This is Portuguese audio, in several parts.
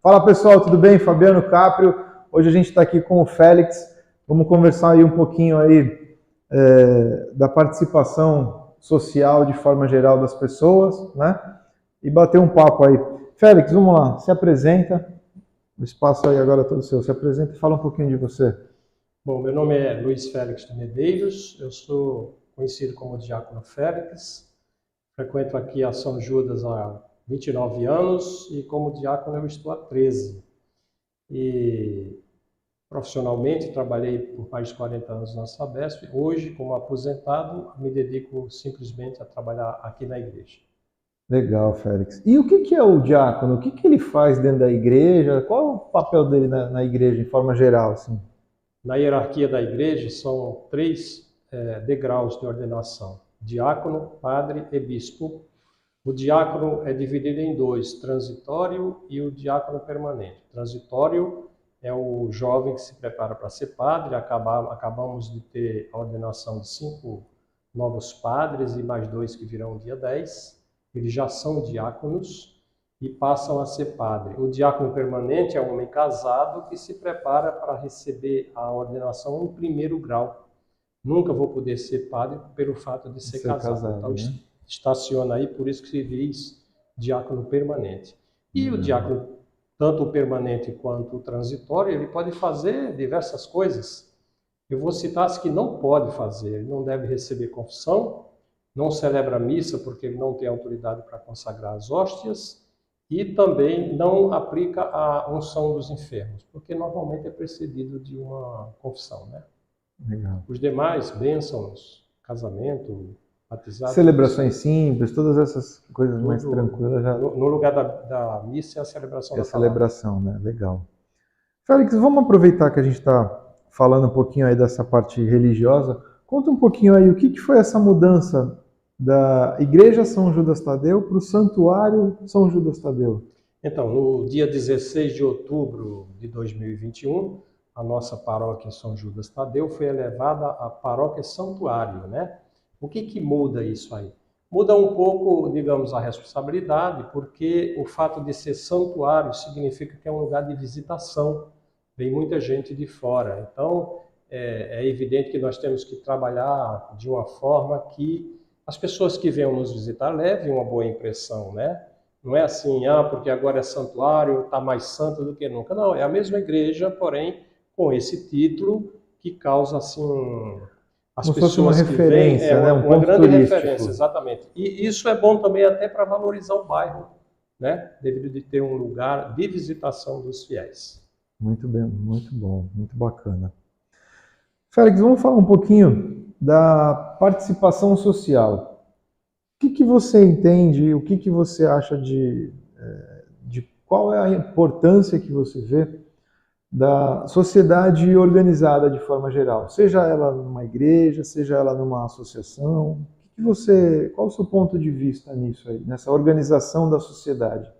Fala pessoal, tudo bem? Fabiano Caprio. Hoje a gente está aqui com o Félix. Vamos conversar aí um pouquinho aí da participação social de forma geral das pessoas, né? E bater um papo aí. Félix, vamos lá, se apresenta. O espaço aí agora é todo seu. Se apresenta e fala um pouquinho de você. Bom, meu nome é Luiz Félix de Medeiros, eu sou conhecido como Diácono Félix, frequento aqui a São Judas há 29 anos e como diácono eu estou há 13. E profissionalmente trabalhei por mais de 40 anos na Sabesp. Hoje, como aposentado, me dedico simplesmente a trabalhar aqui na igreja. Legal, Félix. E o que é o diácono? O que ele faz dentro da igreja? Qual é o papel dele na igreja, de forma geral, assim? Na hierarquia da igreja são três degraus de ordenação: diácono, padre e bispo. O diácono é dividido em dois, transitório e o diácono permanente. Transitório é o jovem que se prepara para ser padre. Acabamos de ter a ordenação de 5 novos padres e mais 2 que virão dia 10. Eles já são diáconos e passam a ser padre. O diácono permanente é um homem casado que se prepara para receber a ordenação em primeiro grau. Nunca vou poder ser padre pelo fato de ser casado. Então, né? estaciona aí, por isso que se diz diácono permanente. E o diácono, tanto o permanente quanto o transitório, ele pode fazer diversas coisas. Eu vou citar as que não pode fazer. Ele não deve receber confissão, não celebra a missa porque ele não tem autoridade para consagrar as hóstias, e também não aplica a unção dos enfermos, porque normalmente é precedido de uma confissão, né? Legal. Os demais, bênçãos, casamento, batizado... Celebrações simples, todas essas coisas mais tranquilas. No lugar da missa é a celebração da palavra. Celebração, né? Legal. Félix, vamos aproveitar que a gente está falando um pouquinho aí dessa parte religiosa. Conta um pouquinho aí o que foi essa mudança da Igreja São Judas Tadeu para o Santuário São Judas Tadeu. Então, no dia 16 de outubro de 2021, a nossa paróquia São Judas Tadeu foi elevada à paróquia Santuário, né? O que muda isso aí? Muda um pouco, digamos, a responsabilidade, porque o fato de ser santuário significa que é um lugar de visitação. Vem muita gente de fora. Então, é evidente que nós temos que trabalhar de uma forma que as pessoas que venham nos visitar levem uma boa impressão, né? Não é assim, porque agora é santuário, está mais santo do que nunca. Não, é a mesma igreja, porém, com esse título que causa, assim, as pessoas que vêm, né? uma grande referência, exatamente. E isso é bom também até para valorizar o bairro, né? Devido de ter um lugar de visitação dos fiéis. Muito bem, muito bom, muito bacana. Félix, vamos falar um pouquinho da participação social. O que você entende, o que você acha de qual é a importância que você vê da sociedade organizada de forma geral, seja ela numa igreja, seja ela numa associação? Qual o seu ponto de vista nisso aí, nessa organização da sociedade?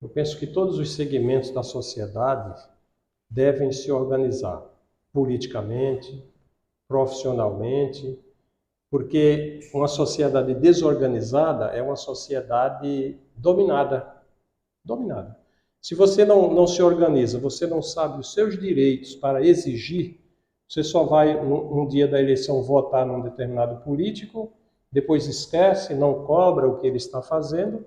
Eu penso que todos os segmentos da sociedade devem se organizar politicamente, profissionalmente, porque uma sociedade desorganizada é uma sociedade dominada. Se você não se organiza, você não sabe os seus direitos para exigir, você só vai, um dia da eleição, votar num determinado político, depois esquece, não cobra o que ele está fazendo,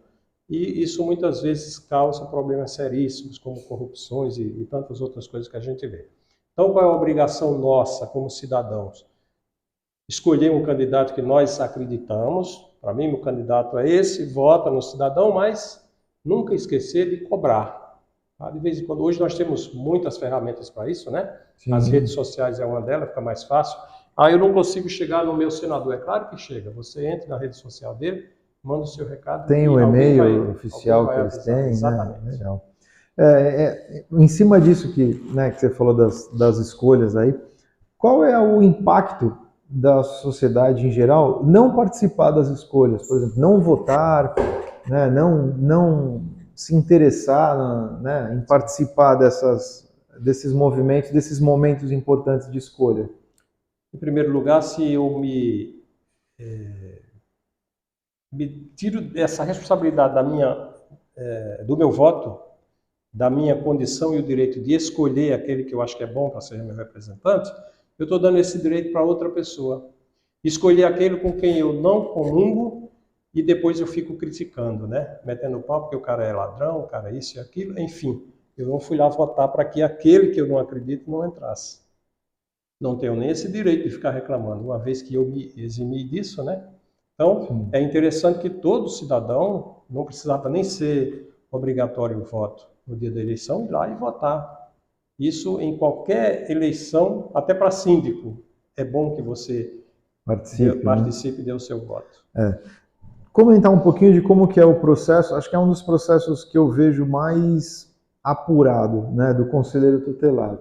e isso muitas vezes causa problemas seríssimos, como corrupções e tantas outras coisas que a gente vê. Então, qual é a obrigação nossa como cidadãos? Escolher um candidato que nós acreditamos. Para mim, meu candidato é esse, vota no cidadão, mas nunca esquecer de cobrar. De vez em quando, hoje nós temos muitas ferramentas para isso, né? Sim. As redes sociais é uma delas, fica mais fácil. Eu não consigo chegar no meu senador. É claro que chega. Você entra na rede social dele, manda o seu recado. Tem o e-mail oficial que eles têm, exatamente. Né? Legal. Em cima disso que você falou das escolhas aí, qual é o impacto da sociedade em geral não participar das escolhas? Por exemplo, não votar, né? não se interessar em participar desses movimentos, desses momentos importantes de escolha? Em primeiro lugar, se eu me tiro essa responsabilidade do meu voto, da minha condição e o direito de escolher aquele que eu acho que é bom para ser meu representante, eu estou dando esse direito para outra pessoa. Escolher aquele com quem eu não comungo e depois eu fico criticando, né? Metendo pau porque o cara é ladrão, o cara é isso e aquilo, enfim. Eu não fui lá votar para que aquele que eu não acredito não entrasse. Não tenho nem esse direito de ficar reclamando, uma vez que eu me eximi disso, né? Então, Sim. é interessante que todo cidadão, não precisava nem ser obrigatório o voto no dia da eleição, ir lá e votar. Isso em qualquer eleição, até para síndico, é bom que você participe e dê o seu voto. Comentar um pouquinho de como que é o processo, acho que é um dos processos que eu vejo mais apurado, né, do conselheiro tutelar. O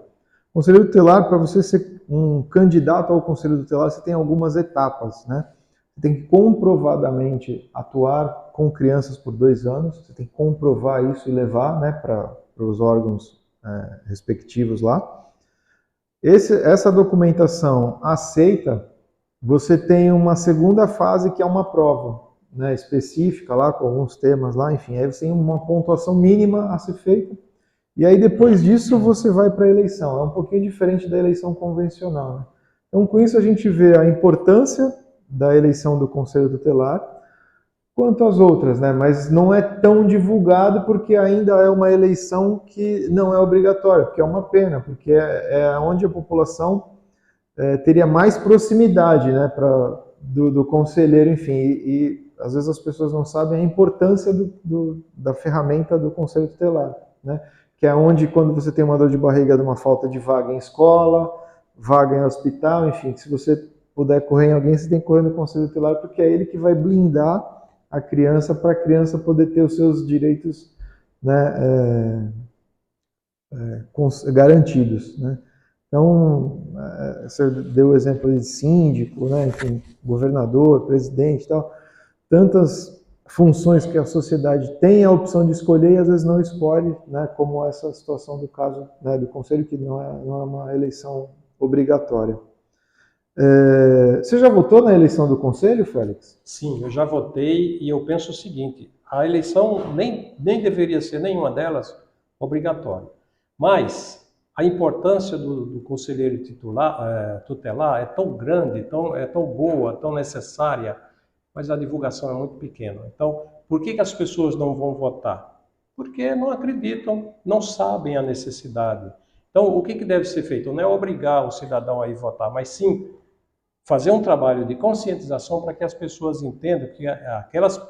conselheiro tutelar, para você ser um candidato ao conselho tutelar, você tem algumas etapas, né? Você tem que comprovadamente atuar com crianças por 2 anos, você tem que comprovar isso e levar, né, para os órgãos respectivos lá. Essa documentação aceita, você tem uma segunda fase que é uma prova, né, específica lá, com alguns temas lá, enfim, aí você tem uma pontuação mínima a ser feita, e aí depois disso você vai para a eleição. É um pouquinho diferente da eleição convencional, né? Então com isso a gente vê a importância da eleição do Conselho Tutelar, quanto às outras, né? Mas não é tão divulgado porque ainda é uma eleição que não é obrigatória, porque é uma pena, porque é onde a população teria mais proximidade, né, do conselheiro, enfim, e às vezes as pessoas não sabem a importância da ferramenta do Conselho Tutelar, né? Que é onde, quando você tem uma dor de barriga de uma falta de vaga em escola, vaga em hospital, enfim, se você puder correr em alguém, você tem que correr no Conselho Tutelar, porque é ele que vai blindar a criança para a criança poder ter os seus direitos, né, garantidos, né? Então, você deu o exemplo de síndico, né, enfim, governador, presidente e tal, tantas funções que a sociedade tem a opção de escolher e às vezes não escolhe, né, como essa situação do caso, né, do Conselho, que não é uma eleição obrigatória. Você já votou na eleição do Conselho, Félix? Sim, eu já votei e eu penso o seguinte, a eleição nem deveria ser nenhuma delas obrigatória, mas a importância do conselheiro tutelar é tão grande, é tão boa, tão necessária, mas a divulgação é muito pequena. Então, por que as pessoas não vão votar? Porque não acreditam, não sabem a necessidade. Então, o que deve ser feito? Não é obrigar o cidadão a ir votar, mas sim fazer um trabalho de conscientização para que as pessoas entendam que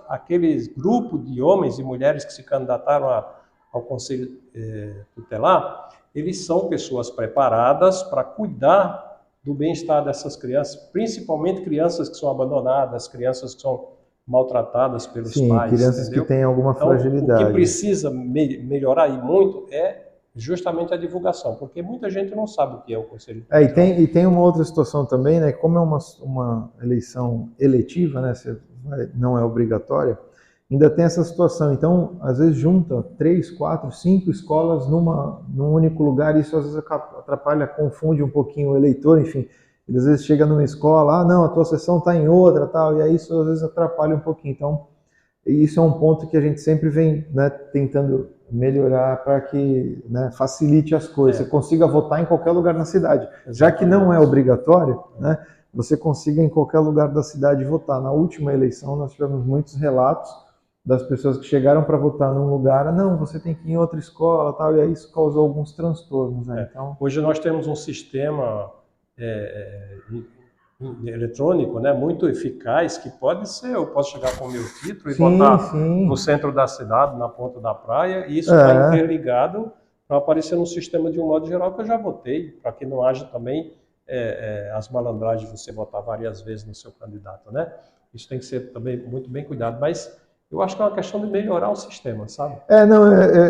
aqueles grupos de homens e mulheres que se candidataram ao Conselho Tutelar, eles são pessoas preparadas para cuidar do bem-estar dessas crianças, principalmente crianças que são abandonadas, crianças que são maltratadas pelos pais. Crianças, entendeu? Que têm alguma fragilidade. O que precisa melhorar e muito é justamente a divulgação, porque muita gente não sabe o que é o Conselho Tutelar. E tem uma outra situação também, né? Como é uma eleição eletiva, né? Não é obrigatória, ainda tem essa situação. Então, às vezes junta 3, 4, 5 escolas num único lugar, e isso às vezes atrapalha, confunde um pouquinho o eleitor, enfim. Ele às vezes chega numa escola, não, a tua sessão está em outra, tal, e aí isso às vezes atrapalha um pouquinho. Então, isso é um ponto que a gente sempre vem, né, tentando melhorar para que, né, facilite as coisas. Você consiga votar em qualquer lugar na cidade. Exatamente. Já que não é obrigatório, né, você consiga em qualquer lugar da cidade votar. Na última eleição nós tivemos muitos relatos das pessoas que chegaram para votar num lugar, não, você tem que ir em outra escola, tal, e aí isso causou alguns transtornos, né? Então, hoje nós temos um sistema eletrônico, né, muito eficaz, que pode ser, eu posso chegar com o meu título e votar no centro da cidade, na ponta da praia, e isso está interligado para aparecer no sistema de um modo geral, que eu já votei, para que não haja também as malandragens de você votar várias vezes no seu candidato, né? Isso tem que ser também muito bem cuidado, mas eu acho que é uma questão de melhorar o sistema, sabe?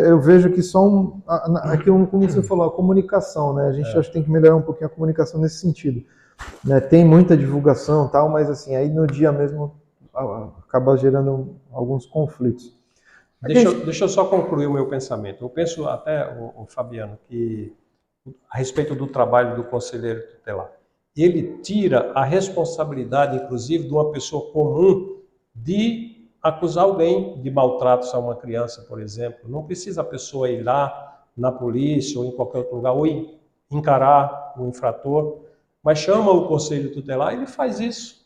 Eu vejo que aqui, como você falou, a comunicação, né? A gente acho que tem que melhorar um pouquinho a comunicação nesse sentido. Né? Tem muita divulgação e tal, mas assim, aí no dia mesmo acaba gerando alguns conflitos. Deixa eu só concluir o meu pensamento. Eu penso até, Fabiano, que a respeito do trabalho do conselheiro tutelar, ele tira a responsabilidade, inclusive, de uma pessoa comum de acusar alguém de maltratos a uma criança, por exemplo. Não precisa a pessoa ir lá na polícia ou em qualquer outro lugar, ou encarar o infrator, mas chama o conselho tutelar e ele faz isso.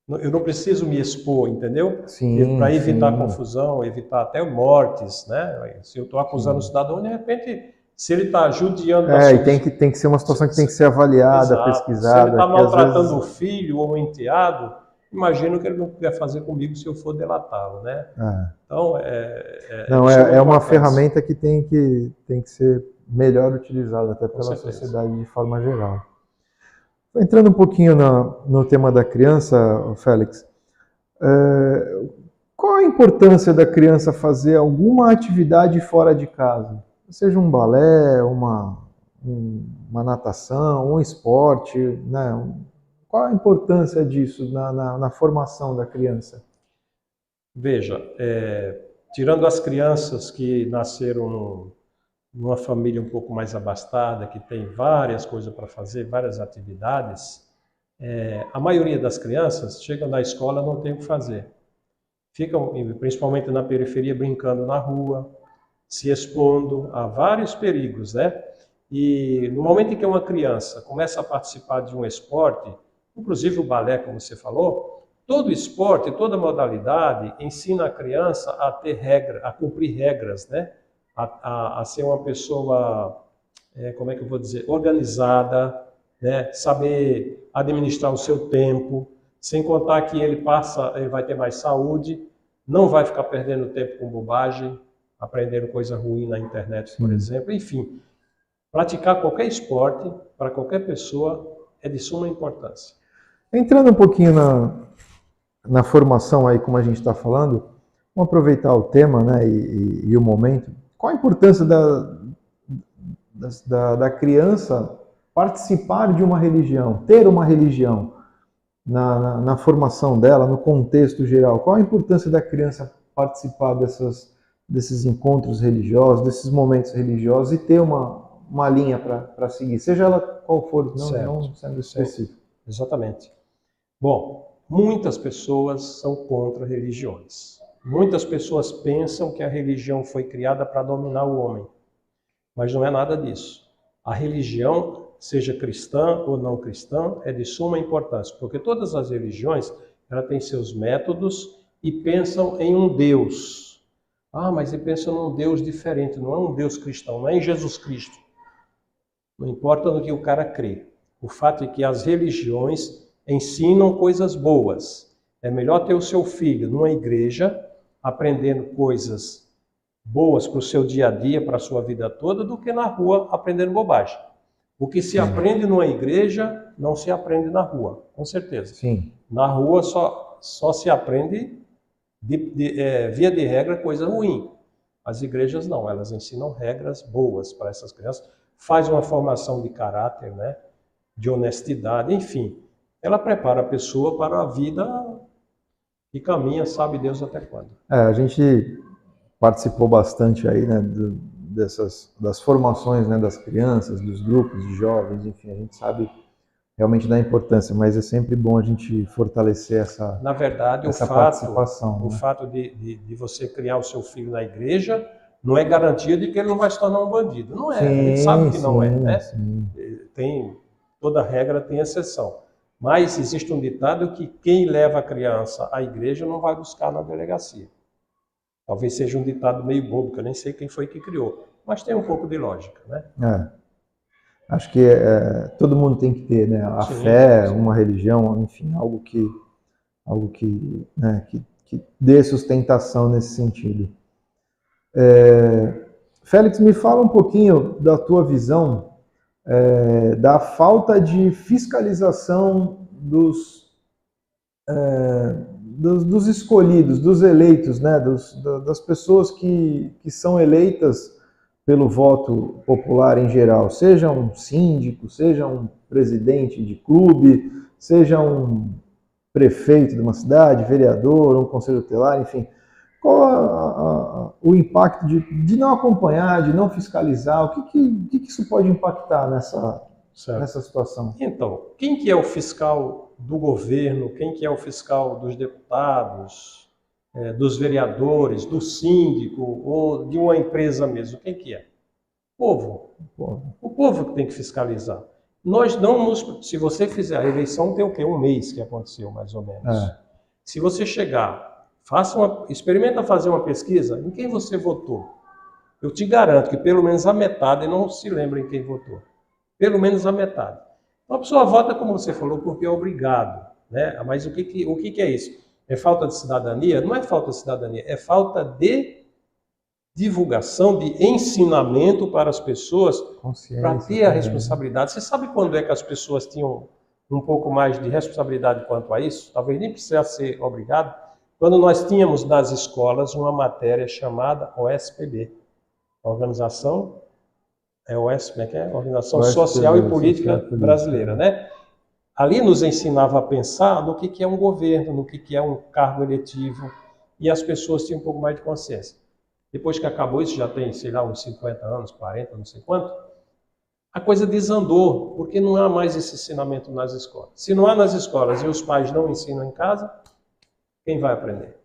Eu não preciso me expor, entendeu? Sim, Para evitar sim. confusão, evitar até mortes, né? Se eu estou acusando o cidadão, de repente, se ele está judiando da E tem que ser uma situação que tem que ser avaliada, Exato. pesquisada. Se ele está que às maltratando vezes... o filho ou o enteado, imagino que ele não quer fazer comigo se eu for delatá-lo, né? Então, Não, de suma é uma importância. ferramenta que tem que ser melhor utilizada até pela certeza. sociedade de forma geral. Entrando um pouquinho no tema da criança, Félix, qual a importância da criança fazer alguma atividade fora de casa? Seja um balé, uma natação, um esporte, né? Qual a importância disso na formação da criança? Veja, tirando as crianças que nasceram numa família um pouco mais abastada, que tem várias coisas para fazer, várias atividades, a maioria das crianças chegam na escola e não tem o que fazer. Ficam, principalmente na periferia, brincando na rua, se expondo a vários perigos, né? E no momento em que uma criança começa a participar de um esporte, inclusive o balé, como você falou, todo esporte, toda modalidade ensina a criança a ter regra, a cumprir regras, né? A ser uma pessoa, como é que eu vou dizer, organizada, né? Saber administrar o seu tempo, sem contar que ele vai ter mais saúde, não vai ficar perdendo tempo com bobagem, aprendendo coisa ruim na internet, por exemplo. Enfim, praticar qualquer esporte, para qualquer pessoa, é de suma importância. Entrando um pouquinho na formação aí, como a gente está falando, vamos aproveitar o tema, né, e o momento. Qual a importância da criança participar de uma religião, ter uma religião na formação dela, no contexto geral? Qual a importância da criança participar desses encontros religiosos, desses momentos religiosos e ter uma linha para seguir, seja ela qual for, não sendo específico? Exatamente. Bom, muitas pessoas são contra religiões. Muitas pessoas pensam que a religião foi criada para dominar o homem, mas não é nada disso. A religião, seja cristã ou não cristã, é de suma importância, porque todas as religiões ela têm seus métodos e pensam em um Deus. Mas ele pensa num Deus diferente, não é um Deus cristão, não é em Jesus Cristo. Não importa no que o cara crê. O fato é que as religiões ensinam coisas boas. É melhor ter o seu filho numa igreja, aprendendo coisas boas para o seu dia a dia, para a sua vida toda, do que na rua aprendendo bobagem. O que se aprende numa igreja, não se aprende na rua, com certeza. Sim. Na rua só se aprende, via de regra, coisa ruim. As igrejas não, elas ensinam regras boas para essas crianças, faz uma formação de caráter, né, de honestidade, enfim. Ela prepara a pessoa para a vida e caminha, sabe Deus até quando. A gente participou bastante aí, né, das formações, né, das crianças, dos grupos de jovens, enfim, a gente sabe realmente da importância, mas é sempre bom a gente fortalecer essa, na verdade, participação. O fato de você criar o seu filho na igreja não é garantia de que ele não vai se tornar um bandido. Não é, a gente sabe que não é, né? Toda regra tem exceção. Mas existe um ditado que quem leva a criança à igreja não vai buscar na delegacia. Talvez seja um ditado meio bobo, que eu nem sei quem foi que criou, mas tem um pouco de lógica, né? Acho que todo mundo tem que ter, né? A fé, uma religião, enfim, algo que dê sustentação nesse sentido. Félix, me fala um pouquinho da tua visão da falta de fiscalização dos escolhidos, dos eleitos, né? Das pessoas que são eleitas pelo voto popular em geral, seja um síndico, seja um presidente de clube, seja um prefeito de uma cidade, vereador, um conselho tutelar, enfim. Qual o impacto de não acompanhar, de não fiscalizar? O que isso pode impactar nessa situação? Então, quem que é o fiscal do governo? Quem que é o fiscal dos deputados? Dos vereadores, do síndico ou de uma empresa mesmo, quem que é? Povo. O povo que tem que fiscalizar. Nós não nos... Se você fizer a eleição, tem o quê? Um mês que aconteceu, mais ou menos. Se você chegar, experimenta fazer uma pesquisa em quem você votou. Eu te garanto que pelo menos a metade não se lembra em quem votou. Pelo menos a metade. Então a pessoa vota, como você falou, porque é obrigado. Né? Mas o que é isso? É falta de cidadania? Não é falta de cidadania, é falta de divulgação, de ensinamento para as pessoas para ter a responsabilidade. Você sabe quando é que as pessoas tinham um pouco mais de responsabilidade quanto a isso? Talvez nem precisasse ser obrigado. Quando nós tínhamos nas escolas uma matéria chamada OSPB, Organização Social e Política Brasileira, né? Ali nos ensinava a pensar no que é um governo, no que é um cargo eletivo, e as pessoas tinham um pouco mais de consciência. Depois que acabou isso, já tem, sei lá, uns 50 anos, 40, não sei quanto, a coisa desandou, porque não há mais esse ensinamento nas escolas. Se não há nas escolas e os pais não ensinam em casa, quem vai aprender?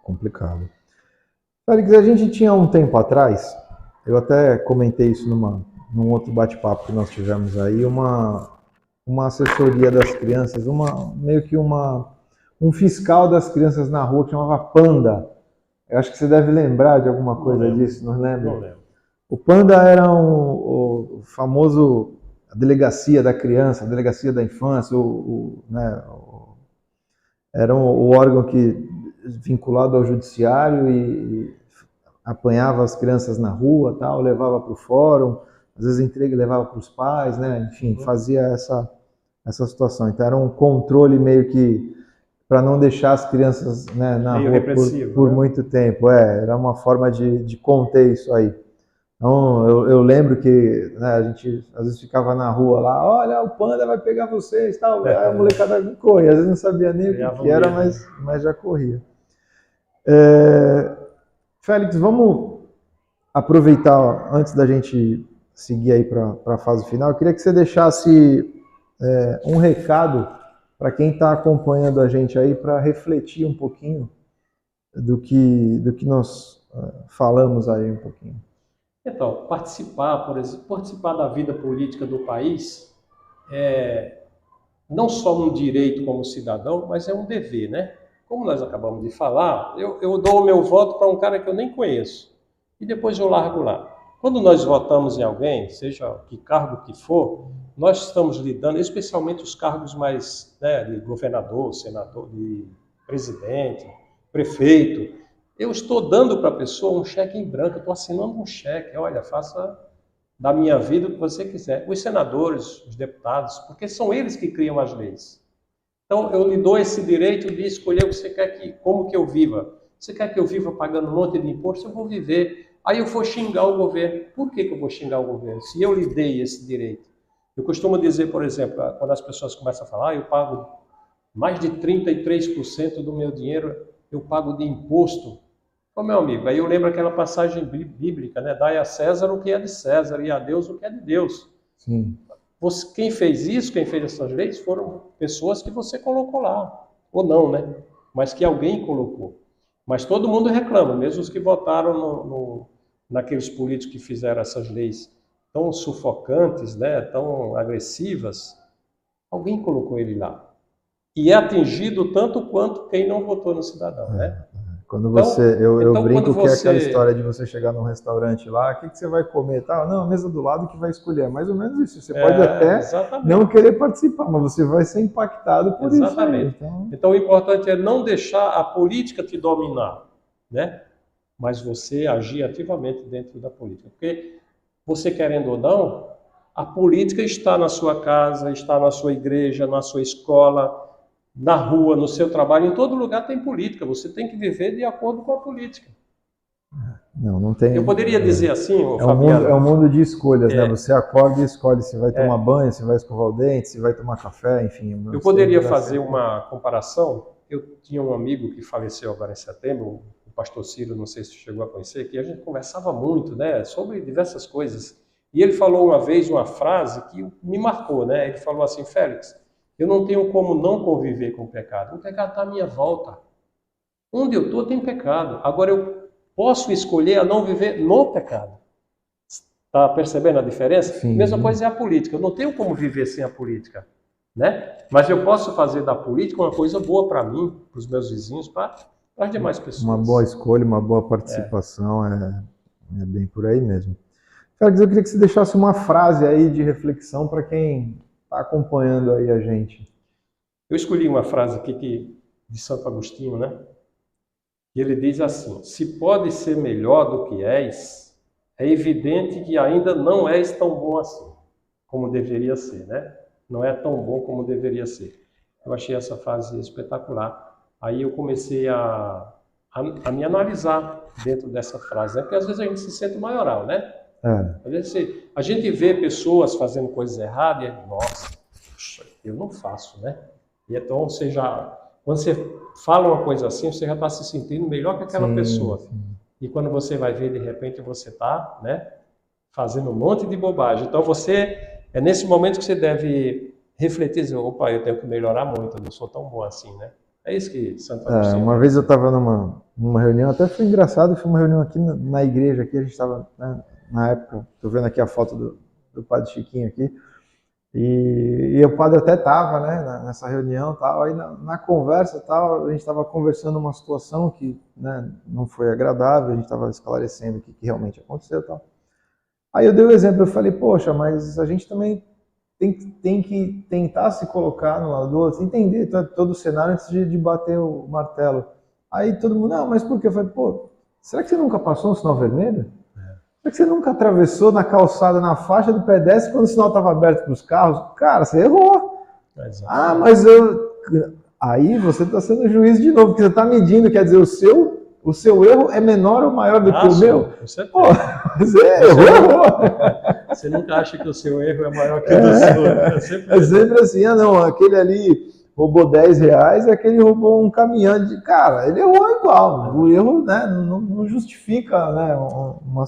Complicado. Félix, a gente tinha um tempo atrás, eu até comentei isso num outro bate-papo que nós tivemos aí, uma assessoria das crianças, meio que um fiscal das crianças na rua que chamava Panda. Eu acho que você deve lembrar de alguma coisa disso, não lembra? Não lembro. O Panda era o famoso a delegacia da criança, a delegacia da infância, era o órgão que vinculado ao judiciário e apanhava as crianças na rua, tal, levava para o fórum, às vezes entrega e levava para os pais, né? Enfim, fazia essa situação. Então era um controle meio que para não deixar as crianças, né, na rua por muito tempo. Era uma forma de conter isso aí. Então eu lembro que, né, a gente às vezes ficava na rua lá, olha, o Panda vai pegar vocês, tal. Aí a molecada corria, às vezes não sabia nem o que era, mas já corria. Félix, vamos aproveitar, antes da gente seguir aí para a fase final, eu queria que você deixasse um recado para quem está acompanhando a gente aí, para refletir um pouquinho do que nós falamos aí um pouquinho. Então, por exemplo, participar da vida política do país é não só um direito como cidadão, mas é um dever, né? Como nós acabamos de falar, eu dou o meu voto para um cara que eu nem conheço e depois eu largo lá. Quando nós votamos em alguém, seja que cargo que for, nós estamos lidando, especialmente os cargos mais, né, de governador, senador, de presidente, prefeito. Eu estou dando para a pessoa um cheque em branco, eu estou assinando um cheque. Olha, faça da minha vida o que você quiser. Os senadores, os deputados, porque são eles que criam as leis. Então, eu lhe dou esse direito de escolher o que você quer como que eu viva. Você quer que eu viva pagando um monte de imposto? Eu vou viver. Aí eu vou xingar o governo. Por que eu vou xingar o governo? Se eu lhe dei esse direito. Eu costumo dizer, por exemplo, quando as pessoas começam a falar, eu pago mais de 33% do meu dinheiro, eu pago de imposto. Ô, meu amigo, aí eu lembro aquela passagem bíblica, né? Dai a César o que é de César e a Deus o que é de Deus. Sim. Quem fez isso, quem fez essas leis, foram pessoas que você colocou lá. Ou não, né? Mas que alguém colocou. Mas todo mundo reclama, mesmo os que votaram naqueles políticos que fizeram essas leis tão sufocantes, né? Tão agressivas. Alguém colocou ele lá. E é atingido tanto quanto quem não votou no cidadão, né? Quando você, eu brinco que é aquela história de você chegar num restaurante lá, o que você vai comer? Tá? Não, a mesa do lado que vai escolher. É mais ou menos isso. Você pode até não querer participar, mas você vai ser impactado por isso aí. Então o importante é não deixar a política te dominar, né? Mas você agir ativamente dentro da política. Porque você querendo ou não, a política está na sua casa, está na sua igreja, na sua escola, na rua, no seu trabalho, em todo lugar tem política. Você tem que viver de acordo com a política. Não tem. Eu poderia dizer assim, Fabiano, é um mundo de escolhas, né? Você acorda e escolhe se vai tomar banho, se vai escovar o dente, se vai tomar café, enfim. Eu poderia fazer uma comparação. Eu tinha um amigo que faleceu agora em setembro, o pastor Ciro, não sei se você chegou a conhecer, que a gente conversava muito, né, sobre diversas coisas. E ele falou uma vez uma frase que me marcou, né? Ele falou assim: Félix, eu não tenho como não conviver com o pecado. O pecado está à minha volta. Onde eu estou tem pecado. Agora eu posso escolher a não viver no pecado. Tá percebendo a diferença? Sim. Mesma coisa é a política. Eu não tenho como viver sem a política, né? Mas eu posso fazer da política uma coisa boa para mim, para os meus vizinhos, para as demais pessoas. Uma boa escolha, uma boa participação, é bem por aí mesmo. Félix, eu queria que você deixasse uma frase aí de reflexão para quem está acompanhando aí a gente. Eu escolhi uma frase aqui de Santo Agostinho, né? E ele diz assim: se pode ser melhor do que és, é evidente que ainda não és tão bom assim, como deveria ser, né? Não é tão bom como deveria ser. Eu achei essa frase espetacular. Aí eu comecei a me analisar dentro dessa frase, né? Porque às vezes a gente se sente maioral, né? Às vezes a gente vê pessoas fazendo coisas erradas e nossa, eu não faço, né? E então, quando você fala uma coisa assim, você já está se sentindo melhor que aquela pessoa. Sim. E quando você vai ver, de repente, você está, né, fazendo um monte de bobagem. Então, é nesse momento que você deve refletir e dizer, opa, eu tenho que melhorar muito, eu não sou tão bom assim, né? É isso que Santo Agostinho... uma vez eu estava numa reunião, até foi engraçado, foi uma reunião aqui na igreja, aqui a gente estava, né, na época, estou vendo aqui a foto do Padre Chiquinho aqui, e o padre até estava, né, nessa reunião, tal. Aí na conversa, tal, a gente estava conversando uma situação que, né, não foi agradável, a gente estava esclarecendo o que realmente aconteceu, tal. Aí eu dei o exemplo, eu falei, poxa, mas a gente também tem que tentar se colocar no lado do outro, entender todo o cenário antes de bater o martelo. Aí todo mundo, não, mas por quê? Eu falei, pô, será que você nunca passou um sinal vermelho? Será que você nunca atravessou na calçada, na faixa do pedestre, quando o sinal estava aberto para os carros? Cara, você errou. Ah, mas aí você está sendo juiz de novo, porque você está medindo, quer dizer, o seu erro é menor ou maior do que o meu? Pô, você errou. Você nunca acha que o seu erro é maior que o do seu. É sempre assim, não, aquele ali roubou R$10 e aquele roubou um caminhão de... Cara, ele errou igual. O erro, né, não justifica, né, uma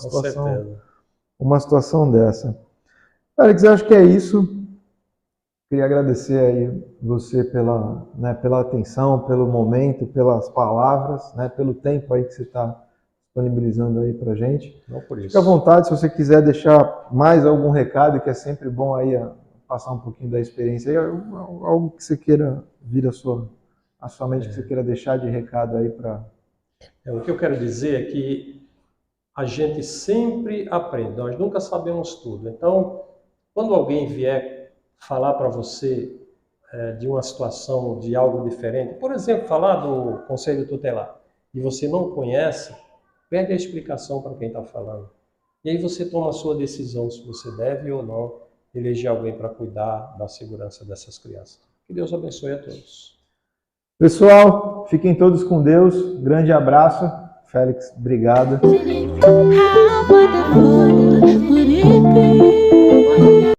situação dessa. Félix, eu acho que é isso. Queria agradecer aí você pela atenção, pelo momento, pelas palavras, né, pelo tempo aí que você está disponibilizando aí pra gente. Não por isso. Fique à vontade, se você quiser deixar mais algum recado, que é sempre bom aí passar um pouquinho da experiência aí, algo que você queira vir à sua mente, que você queira deixar de recado aí para... O que eu quero dizer é que a gente sempre aprende, nós nunca sabemos tudo. Então, quando alguém vier falar para você de uma situação, de algo diferente, por exemplo, falar do Conselho Tutelar, e você não conhece, pede a explicação para quem está falando. E aí você toma a sua decisão se você deve ou não eleger alguém para cuidar da segurança dessas crianças. Que Deus abençoe a todos. Pessoal, fiquem todos com Deus. Grande abraço. Félix, obrigado.